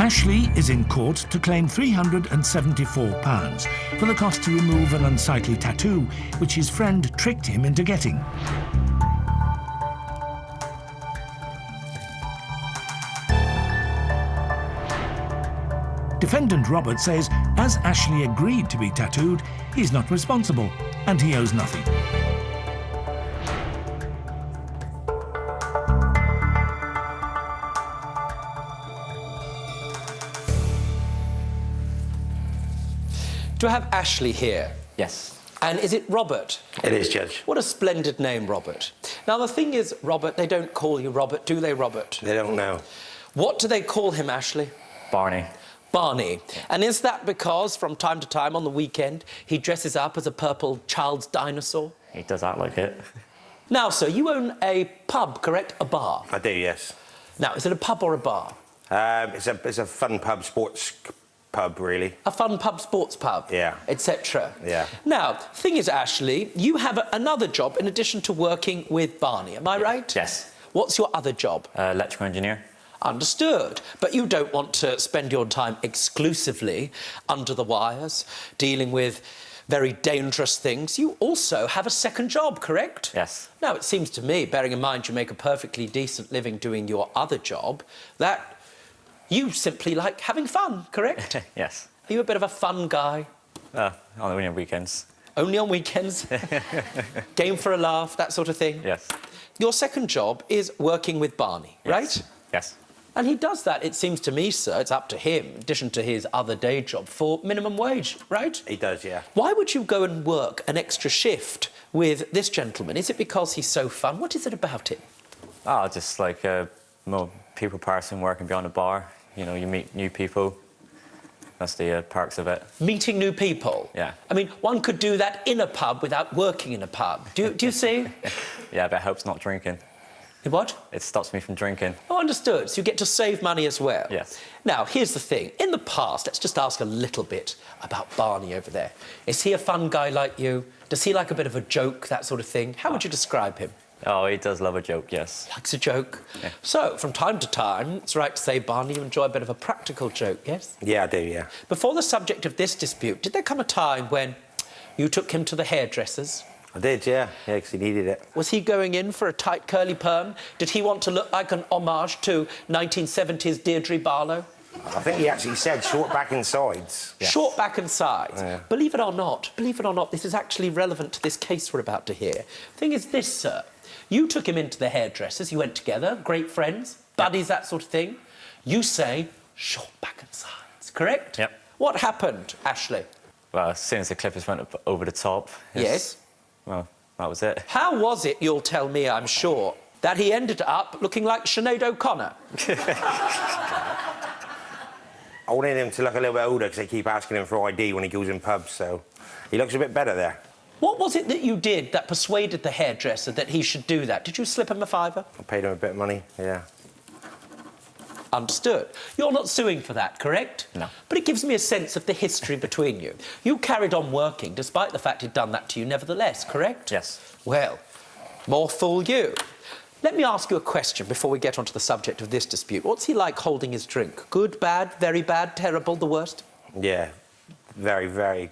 Ashley is in court to claim £374 for the cost to remove an unsightly tattoo which his friend tricked him into getting. Defendant Robert says as Ashley agreed to be tattooed, he's not responsible and he owes nothing. Do I have Ashley here? Yes. And is it Robert? It is, Judge. What a splendid name, Robert. Now, the thing is, Robert, they don't call you Robert, do they, Robert? They don't know. What do they call him, Ashley? Barney. Barney. And is that because, from time to time on the weekend, he dresses up as a purple child's dinosaur? He does act like it. Now, sir, you own a pub, correct? A bar? I do, yes. Now, is it a pub or a bar? It's a fun pub, sports pub, really. A fun pub, sports pub? Yeah. Etc. Yeah. Now, thing is, Ashley, you have another job in addition to working with Barney, am I right? Yes. What's your other job? Electrical engineer. Understood. But you don't want to spend your time exclusively under the wires, dealing with very dangerous things. You also have a second job, correct? Yes. Now, it seems to me, bearing in mind you make a perfectly decent living doing your other job, that you simply like having fun, correct? Yes. Are you a bit of a fun guy? Only on weekends. Only on weekends? Game for a laugh, that sort of thing? Yes. Your second job is working with Barney, Yes. right? Yes. And he does that, it seems to me, sir, it's up to him, in addition to his other day job, for minimum wage, right? He does, yeah. Why would you go and work an extra shift with this gentleman? Is it because he's so fun? What is it about him? Just like a more people person working behind a bar. You know, you meet new people. That's the perks of it. Meeting new people? Yeah. I mean, one could do that in a pub without working in a pub. Do you see? Yeah, but it helps not drinking. What? It stops me from drinking. Oh, understood. So you get to save money as well? Yes. Now, here's the thing. In the past, let's just ask a little bit about Barney over there. Is he a fun guy like you? Does he like a bit of a joke, that sort of thing? How would you describe him? Oh, he does love a joke, yes. Likes a joke? Yeah. So, from time to time, it's right to say, Barney, you enjoy a bit of a practical joke, yes? Yeah, I do, yeah. Before the subject of this dispute, did there come a time when you took him to the hairdressers? I did, yeah. Yeah, because he needed it. Was he going in for a tight curly perm? Did he want to look like an homage to 1970s Deirdre Barlow? I think he actually said short back and sides. Yes. Short back and sides. Yeah. Believe it or not, this is actually relevant to this case we're about to hear. Thing is this, sir. You took him into the hairdressers, you went together, great friends, buddies, that sort of thing. You say short back and sides, correct? Yep. What happened, Ashley? Well, as soon as the clippers went up over the top... Yes? Well, that was it. How was it, you'll tell me, I'm sure, that he ended up looking like Sinead O'Connor? I wanted him to look a little bit older because they keep asking him for ID when he goes in pubs, so he looks a bit better there. What was it that you did that persuaded the hairdresser that he should do that? Did you slip him a fiver? I paid him a bit of money, yeah. Understood. You're not suing for that, correct? No. But it gives me a sense of the history between you. You carried on working despite the fact he'd done that to you nevertheless, correct? Yes. Well, more fool you. Let me ask you a question before we get onto the subject of this dispute. What's he like holding his drink? Good, bad, very bad, terrible, the worst? Yeah, very, very...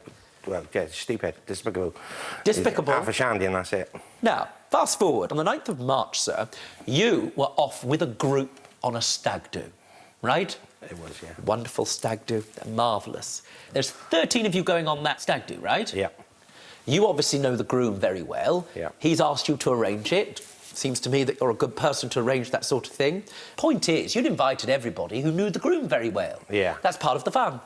Well, yeah, stupid, despicable. Despicable? Half a shandy and that's it. Now, fast forward. On the 9th of March, sir, you were off with a group on a stag do, right? It was, yeah. Wonderful stag do. They're marvellous. There's 13 of you going on that stag do, right? Yeah. You obviously know the groom very well. Yeah. He's asked you to arrange it. Seems to me that you're a good person to arrange that sort of thing. Point is, you'd invited everybody who knew the groom very well. Yeah. That's part of the fun.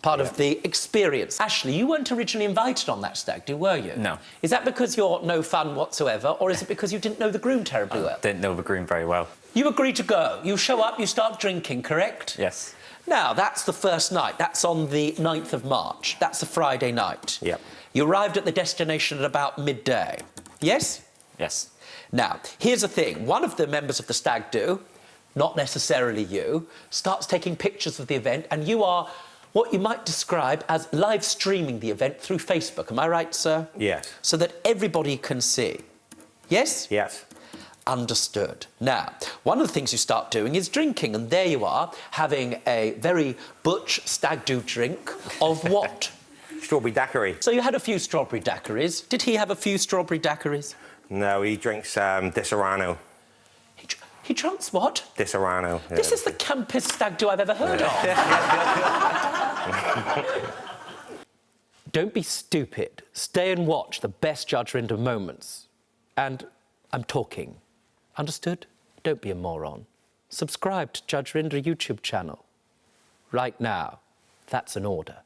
Part of the experience. Ashley, you weren't originally invited on that stag do, were you? No. Is that because you're no fun whatsoever, or is it because you didn't know the groom terribly well? Didn't know the groom very well. You agree to go. You show up, you start drinking, correct? Yes. Now, that's the first night. That's on the 9th of March. That's a Friday night. Yep. You arrived at the destination at about midday. Yes? Yes. Now, here's the thing. One of the members of the stag do, not necessarily you, starts taking pictures of the event, and you are what you might describe as live streaming the event through Facebook. Am I right, sir? Yes. So that everybody can see. Yes? Yes. Understood. Now, one of the things you start doing is drinking, and there you are, having a very butch stag do drink of what? Strawberry daiquiri. So you had a few strawberry daiquiris. Did he have a few strawberry daiquiris? No, he drinks Disaronno. He drinks what? Disaronno. Yeah. This is the Campest Stag do I've ever heard of. Don't be stupid. Stay and watch the best Judge Rinder moments. And I'm talking. Understood? Don't be a moron. Subscribe to Judge Rinder YouTube channel. Right now. That's an order.